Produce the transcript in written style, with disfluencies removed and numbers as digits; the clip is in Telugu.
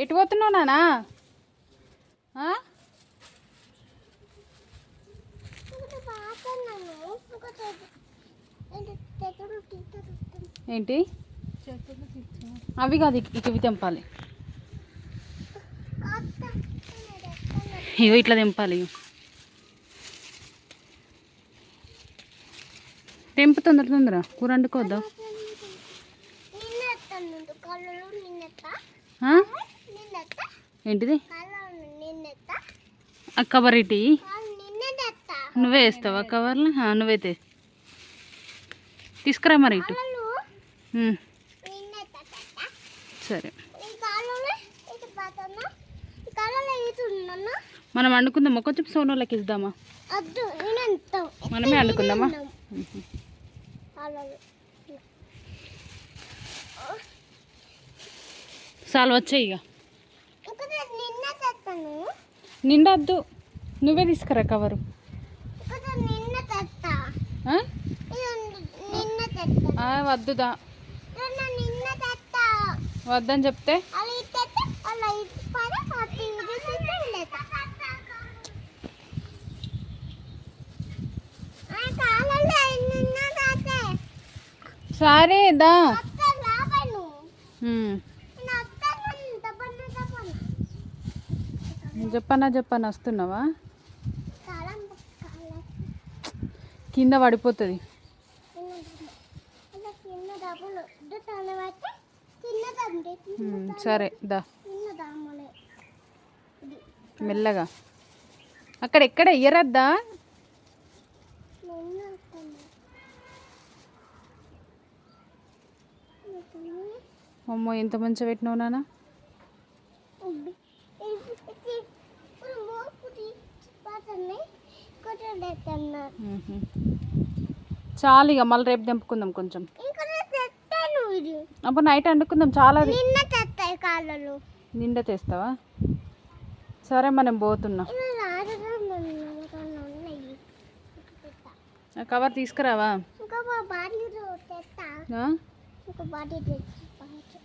ఎటు పోతున్నావు నానా? ఏంటి అవి కాదు, ఇవి తెంపాలి. ఇగో ఇట్లా తెంపాలి. తెంపు తొందర తొందర, కూర వండుకోవద్దా? ఏంటిది? ఆ కవర్ ఇటీ నువ్వే వేస్తావా కవర్లు? నువ్వే తీసుకురా మరి ఇటు. సరే మనం వండుకుందామా? కొంచెం సోనోళ్ళకి ఇద్దామా? మనమే వండుకుందామా? చాలు వచ్చాయి. ఇక నిండద్దు, నువ్వే తీసుకురా కవరు. వద్దుదా, వద్దని చెప్తే సరే దా. చెప్పనా వస్తున్నావా? కింద పడిపోతుంది. సరే దా, మెల్లగా. అక్కడ ఎక్కడ ఎయ్యరద్దా? అమ్మో ఎంత మంచిగా పెట్టినావు నాన్న. చాలు ఇక మళ్ళీ రేపు తెంపుకుందాం కొంచెం. అప్పుడు నైట్ వండుకుందాం. చాలా నిండా తెస్తావా? సరే మనం పోతున్నా. కవర్ తీసుకురావా?